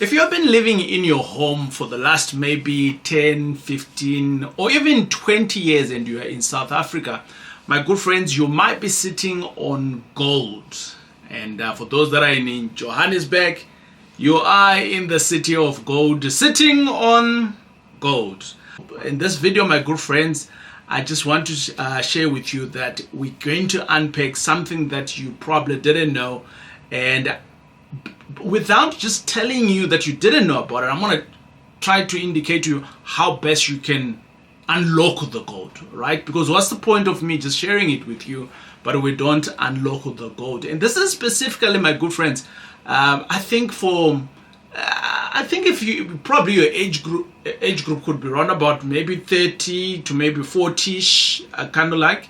If you have been living in your home for the last maybe 10, 15, or even 20 years and you are in South Africa, my good friends, you might be sitting on gold. And for those that are in Johannesburg, you are in the city of gold, sitting on gold. In this video, my good friends, I just want to share with you that we're going to unpack something that you probably didn't know. And without just telling you that you didn't know about it, I'm going to try to indicate to you how best you can unlock the gold, right? Because what's the point of me just sharing it with you, but we don't unlock the gold? And this is specifically, my good friends, I think if you probably your age group could be around about maybe 30 to maybe 40ish, kind of like,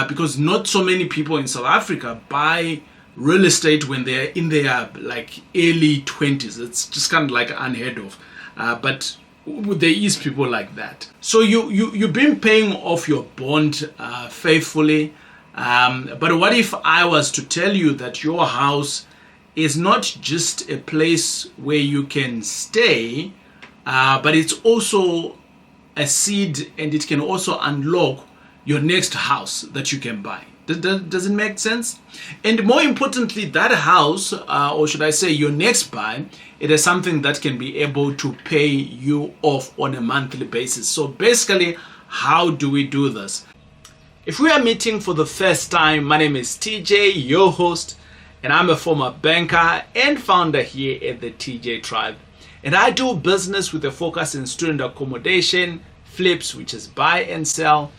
because not so many people in South Africa buy real estate when they're in their like early 20s. It's just kind of like unheard of, but there is people like that. So you've been paying off your bond faithfully, but what if I was to tell you that your house is not just a place where you can stay, but it's also a seed, and it can also unlock your next house that you can buy? Does it make sense? And more importantly, that house, or should I say your next buy, it is something that can be able to pay you off on a monthly basis. So basically, how do we do this? If we are meeting for the first time, my name is TJ, your host, and I'm a former banker and founder here at the TJ Tribe. And I do business with a focus in student accommodation, flips, which is buy and sell,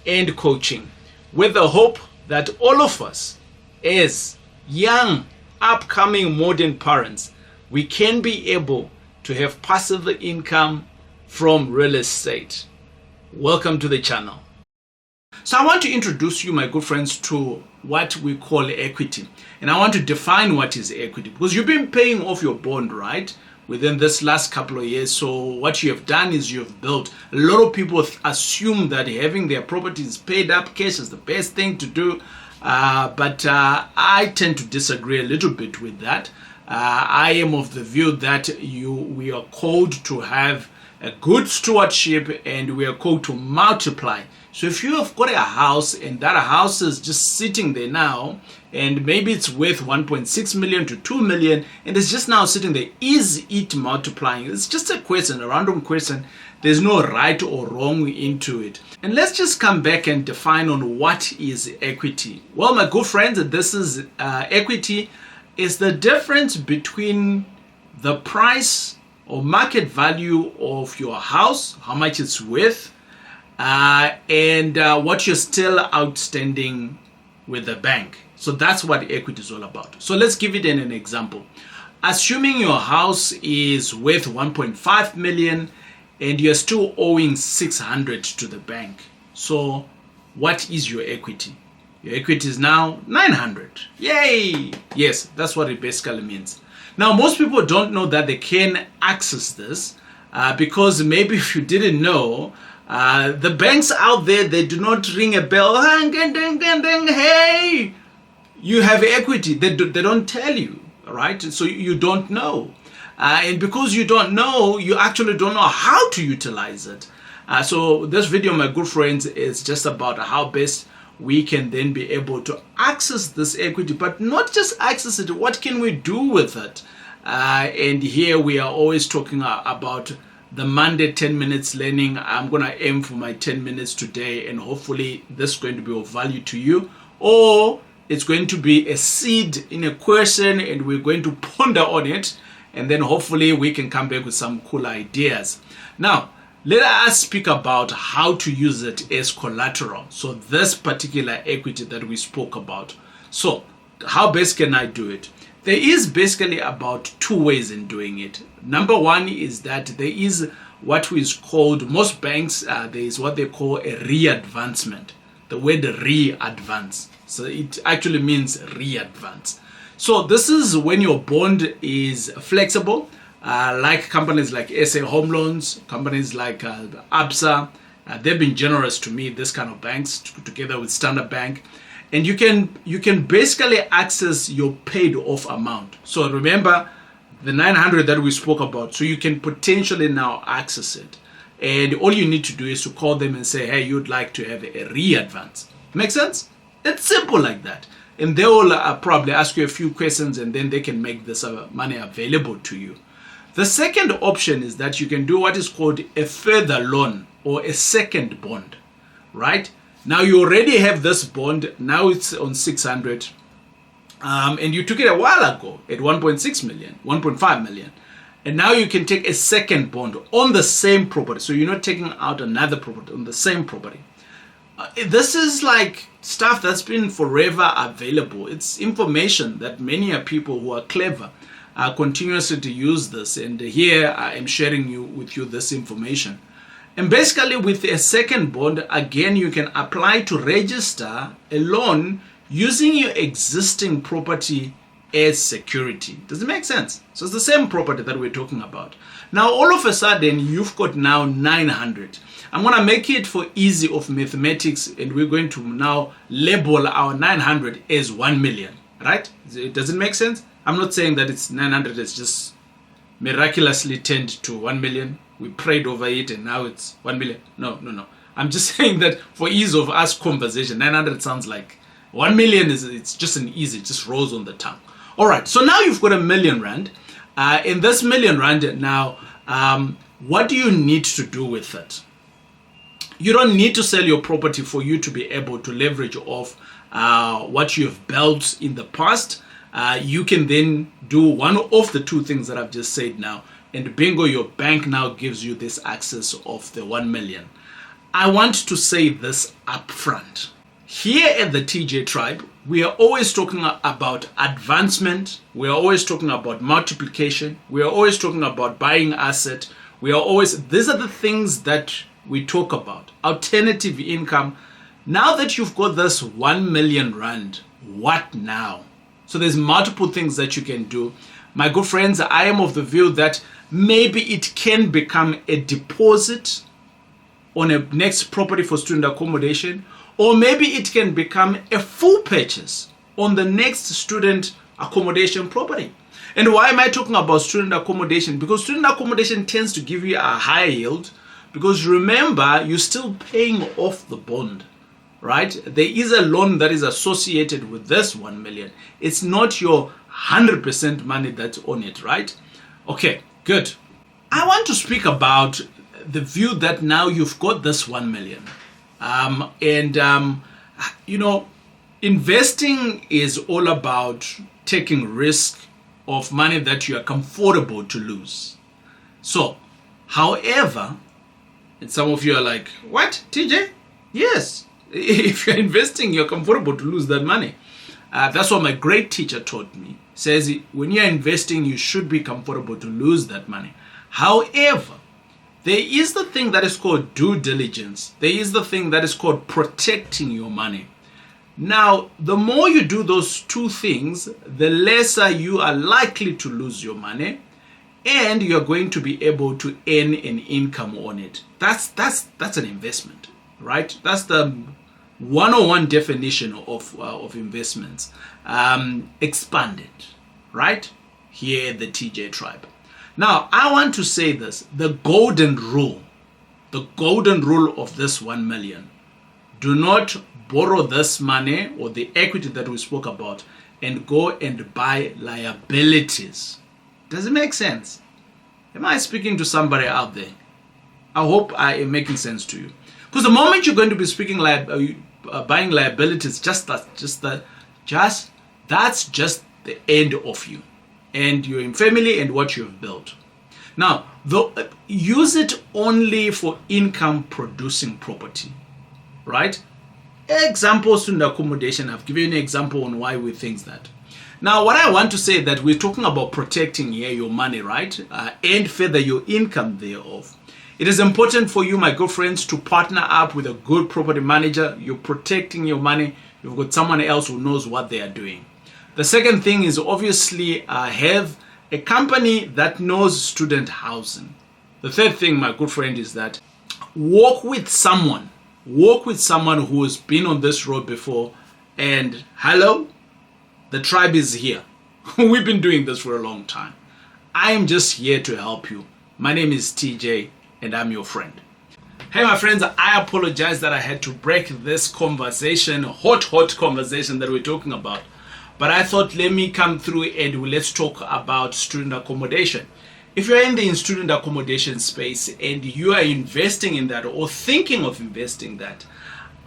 and coaching, with the hope that all of us, as young, upcoming modern parents, we can be able to have passive income from real estate. Welcome to the channel. So I want to introduce you, my good friends, to what we call equity. And I want to define what is equity, because you've been paying off your bond, right, within this last couple of years. So what you have done is you've built. A lot of people assume that having their properties paid up cash is the best thing to do, but I tend to disagree a little bit with that. I am of the view that we are called to have a good stewardship, and we are called to multiply. So if you have got a house and that house is just sitting there now, and maybe it's worth 1.6 million to 2 million, and it's just now sitting there, is it multiplying? It's just a question, a random question. There's no right or wrong into it. And let's just come back and define on what is equity. Well, my good friends, this is equity is the difference between the price or market value of your house, how much it's worth, and what you're still outstanding with the bank. So that's what equity is all about. So let's give it an example. Assuming your house is worth 1.5 million and you're still owing 600 to the bank. So what is your equity? Your equity is now 900. Yay! Yes, that's what it basically means. Now, most people don't know that they can access this because maybe if you didn't know, the banks out there, they do not ring a bell. Hey, you have equity. They don't tell you, right? So you don't know. And because you don't know, you actually don't know how to utilize it. So this video, my good friends, is just about how best we can then be able to access this equity, but not just access it. What can we do with it? And here we are always talking about the Monday 10 minutes learning. I'm going to aim for my 10 minutes today, and hopefully this is going to be of value to you, or it's going to be a seed in a question and we're going to ponder on it, and then hopefully we can come back with some cool ideas. Now, let us speak about how to use it as collateral. So this particular equity that we spoke about. So how best can I do it? There is basically about two ways in doing it. Number one is that there is what is called, most banks, there is what they call a re-advancement. The word re-advance. So it actually means re-advance. So this is when your bond is flexible. Like companies like SA Home Loans, companies like ABSA, they've been generous to me, this kind of banks, together with Standard Bank. And you can basically access your paid off amount. So remember, the 900 that we spoke about, so you can potentially now access it. And all you need to do is to call them and say, hey, you'd like to have a re-advance. Make sense? It's simple like that. And they will probably ask you a few questions, and then they can make this money available to you. The second option is that you can do what is called a further loan or a second bond, right? Now you already have this bond. Now it's on 600. And you took it a while ago at 1.6 million, 1.5 million. And now you can take a second bond on the same property. So you're not taking out another property on the same property. This is like stuff that's been forever available. It's information that many people who are clever continuously to use this. And here I am sharing with you this information. And basically with a second bond, again, you can apply to register a loan using your existing property as security. Does it make sense? So it's the same property that we're talking about. Now, all of a sudden, you've got now 900. I'm going to make it for easy of mathematics, and we're going to now label our 900 as 1 million, right? Does it make sense? I'm not saying that it's 900 is just miraculously turned to 1 million. We prayed over it and now it's 1 million. No. I'm just saying that for ease of us conversation, 900 sounds like 1 million it's just an easy, it just rolls on the tongue. All right, so now you've got a million rand. In this million rand now, what do you need to do with it? You don't need to sell your property for you to be able to leverage off what you've built in the past. You can then do one of the two things that I've just said now, and bingo, your bank now gives you this access of the 1 million. I want to say this up front. Here at the TJ Tribe, we are always talking about advancement. We are always talking about multiplication. We are always talking about buying asset. These are the things that we talk about. Alternative income. Now that you've got this 1 million rand, what now? So there's multiple things that you can do. My good friends, I am of the view that maybe it can become a deposit on a next property for student accommodation, or maybe it can become a full purchase on the next student accommodation property. And why am I talking about student accommodation? Because student accommodation tends to give you a higher yield, because remember, you're still paying off the bond, right? There is a loan that is associated with this 1 million. It's not your 100% money that's on it, right? Okay, good. I want to speak about the view that now you've got this 1 million. Investing is all about taking risk of money that you are comfortable to lose. So, however, and some of you are like, what, TJ? Yes, if you're investing, you're comfortable to lose that money. That's what my great teacher taught me. Says when you're investing, you should be comfortable to lose that money. However, there is the thing that is called due diligence. There is the thing that is called protecting your money. Now, the more you do those two things, the lesser you are likely to lose your money, and you're going to be able to earn an income on it. That's an investment, right? That's the 101 definition of investments. Expanded, right? Here at the TJ Tribe. Now, I want to say this, the golden rule of this 1 million. Do not borrow this money or the equity that we spoke about and go and buy liabilities. Does it make sense? Am I speaking to somebody out there? I hope I am making sense to you. Because the moment you're going to be speaking buying liabilities, that's just the end of you and your family and what you've built. Now, use it only for income producing property, right? Example, student accommodation. I've given you an example on why we think that. Now, what I want to say that we're talking about protecting here your money, right? And further your income thereof. It is important for you, my good friends, to partner up with a good property manager. You're protecting your money. You've got someone else who knows what they are doing. The second thing is obviously have a company that knows student housing. The third thing, my good friend, is that work with someone who has been on this road before. And hello, the tribe is here. We've been doing this for a long time. I am just here to help you. My name is TJ and I'm your friend. Hey my friends, I apologize that I had to break this conversation, hot conversation that we're talking about. But I thought let me come through and let's talk about student accommodation. If you're in the student accommodation space and you are investing in that or thinking of investing that,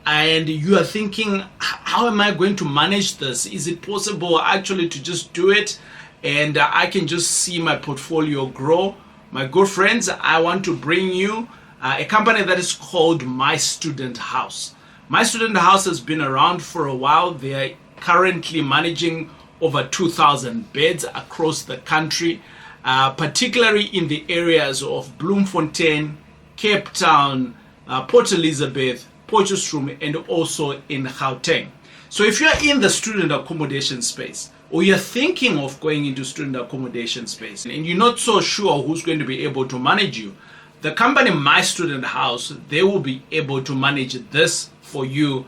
and you are thinking, how am I going to manage this? Is it possible actually to just do it and I can just see my portfolio grow? My good friends, I want to bring you a company that is called My Student House. My Student House has been around for a while. They are currently managing over 2,000 beds across the country, particularly in the areas of Bloemfontein, Cape Town, Port Elizabeth, Potchefstroom, and also in Gauteng. So if you're in the student accommodation space, or you're thinking of going into student accommodation space, and you're not so sure who's going to be able to manage you, the company My Student House, they will be able to manage this for you,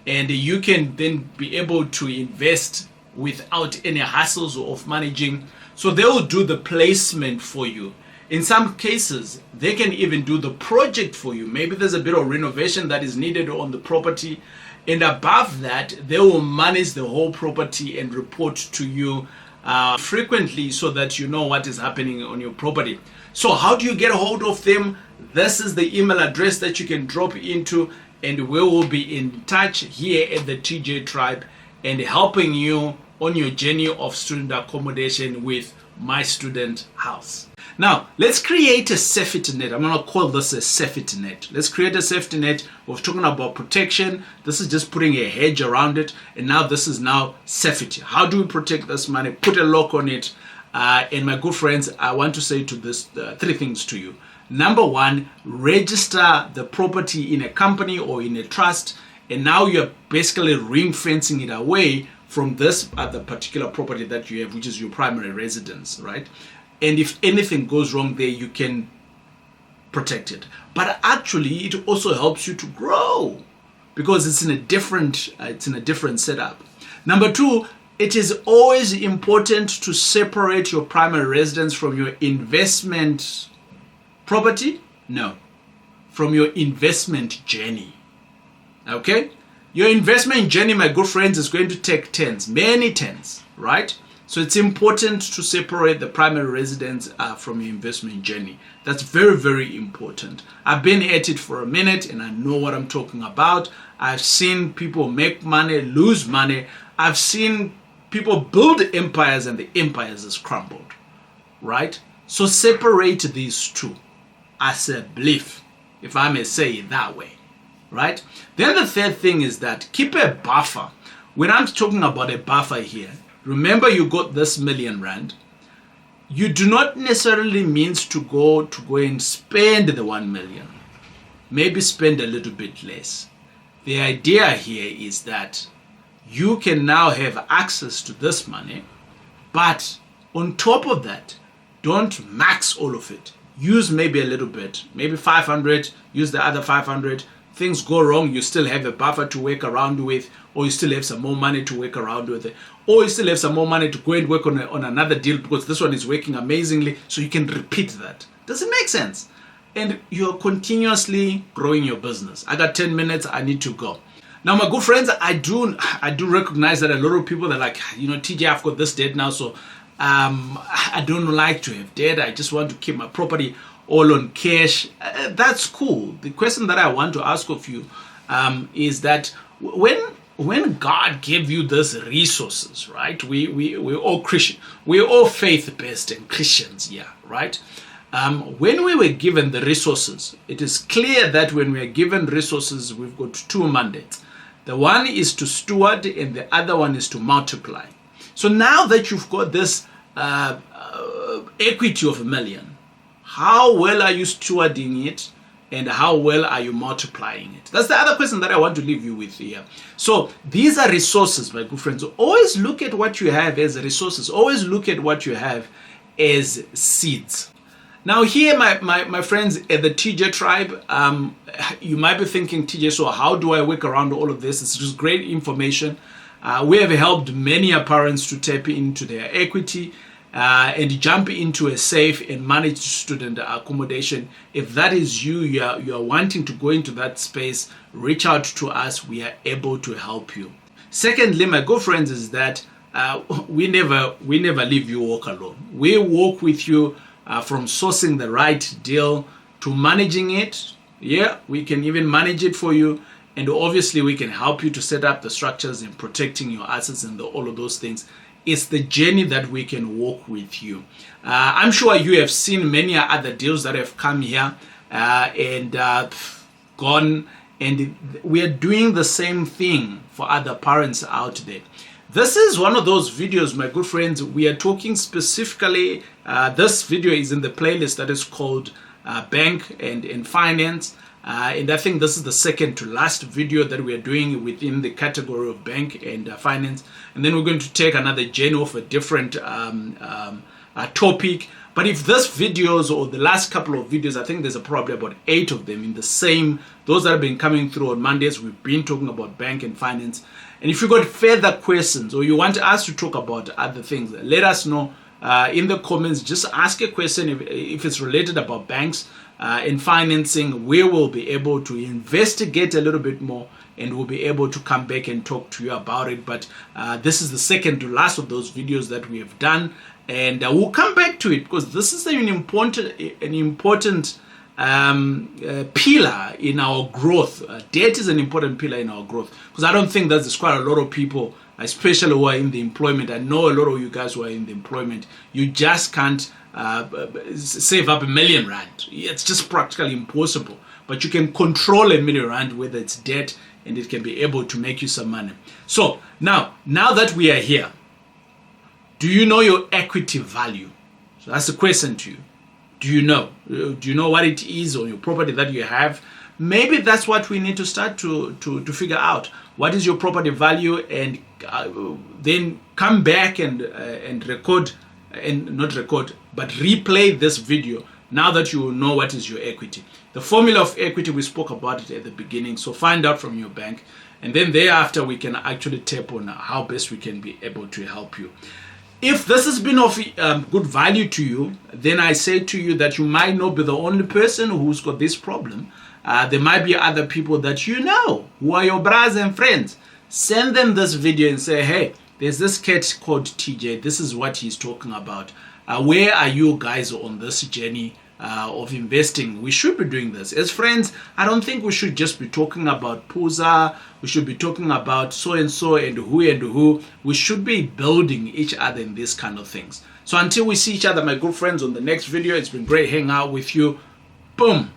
and you can then be able to invest without any hassles of managing. So they will do the placement for you. In some cases, they can even do the project for you. Maybe there's a bit of renovation that is needed on the property. And above that, they will manage the whole property and report to you frequently so that you know what is happening on your property. So how do you get a hold of them? This is the email address that you can drop into, and we will be in touch here at the TJ Tribe and helping you on your journey of student accommodation with My Student House. Now, let's create a safety net. I'm going to call this a safety net. Let's create a safety net. We're talking about protection. This is just putting a hedge around it. And now this is now safety. How do we protect this money? Put a lock on it. And my good friends, I want to say to this three things to you. Number one, register the property in a company or in a trust. And now you're basically ring fencing it away from this other particular property that you have, which is your primary residence, right? And if anything goes wrong there, you can protect it. But actually, it also helps you to grow because it's in a different setup. Number two, it is always important to separate your primary residence from your investment property. No, from your investment journey. Okay? Your investment journey, my good friends, is going to take many tens, right? So it's important to separate the primary residence from your investment journey. That's very, very important. I've been at it for a minute and I know what I'm talking about. I've seen people make money, lose money. I've seen people build empires and the empires has crumbled, right? So separate these two as a belief, if I may say it that way, right? Then the third thing is that keep a buffer. When I'm talking about a buffer here, remember you got this R1 million. You do not necessarily means to go and spend the 1 million. Maybe spend a little bit less. The idea here is that you can now have access to this money, but on top of that, don't max all of it. Use maybe a little bit, maybe 500, use the other 500. Things go wrong, you still have a buffer to work around with, or you still have some more money to work around with it, or you still have some more money to go and work on another deal because this one is working amazingly, so you can repeat that. Does it make sense? And you're continuously growing your business. I got 10 minutes, I need to go. Now, my good friends, I do recognize that a lot of people are like, TJ, I've got this debt now, so I don't like to have debt. I just want to keep my property all on cash. That's cool. The question that I want to ask of you is that when God gave you these resources, right? We're all Christian. We're all faith-based and Christians, yeah, right? When we were given the resources, it is clear that when we are given resources, we've got two mandates. The one is to steward and the other one is to multiply. So now that you've got this equity of $1 million, how well are you stewarding it and how well are you multiplying it? That's the other question that I want to leave you with here. So these are resources, my good friends. Always look at what you have as resources. Always look at what you have as seeds. Now here, my friends at the TJ Tribe, you might be thinking, TJ, so how do I work around all of this? It's just great information. We have helped many parents to tap into their equity. and jump into a safe and managed student accommodation. If that is you, you are wanting to go into that space, reach out to us. We are able to help you. Secondly, my good friends, is that we never leave you walk alone. We walk with you from sourcing the right deal to managing it. Yeah, we can even manage it for you. And obviously, we can help you to set up the structures and protecting your assets and all of those things. It's the journey that we can walk with you. I'm sure you have seen many other deals that have come here and gone. And we are doing the same thing for other parents out there. This is one of those videos, my good friends. We are talking specifically, this video is in the playlist that is called Bank and Finance. And I think this is the second to last video that we are doing within the category of bank and finance. And then we're going to take another journey of a different topic. But if this videos or the last couple of videos, I think there's probably about 8 of them in the same, those that have been coming through on Mondays, we've been talking about bank and finance. And if you've got further questions or you want us to talk about other things, let us know in the comments. Just ask a question if it's related about banks and financing. We will be able to investigate a little bit more and we'll be able to come back and talk to you about it. But this is the second to last of those videos that we have done. And we'll come back to it because this is an important pillar in our growth. Debt is an important pillar in our growth because I don't think that there's quite a lot of people, especially who are in the employment. I know a lot of you guys who are in the employment. You just can't save up R1 million. It's just practically impossible. But you can control R1 million, whether it's debt, and it can be able to make you some money. So now that we are here, do you know your equity value? So that's the question to you. Do you know? Do you know what it is on your property that you have? Maybe that's what we need to start to figure out. What is your property value? And then come back and record, and not record, but replay this video now that you know what is your equity. The formula of equity, we spoke about it at the beginning. So find out from your bank. And then thereafter, we can actually tap on how best we can be able to help you. If this has been of good value to you, then I say to you that you might not be the only person who's got this problem. There might be other people that you know who are your brothers and friends. Send them this video and say, hey, there's this cat called TJ. This is what he's talking about. Where are you guys on this journey of investing? We should be doing this. As friends, I don't think we should just be talking about Puza. We should be talking about so-and-so and who. We should be building each other in these kind of things. So until we see each other, my good friends, on the next video, it's been great hanging out with you. Boom.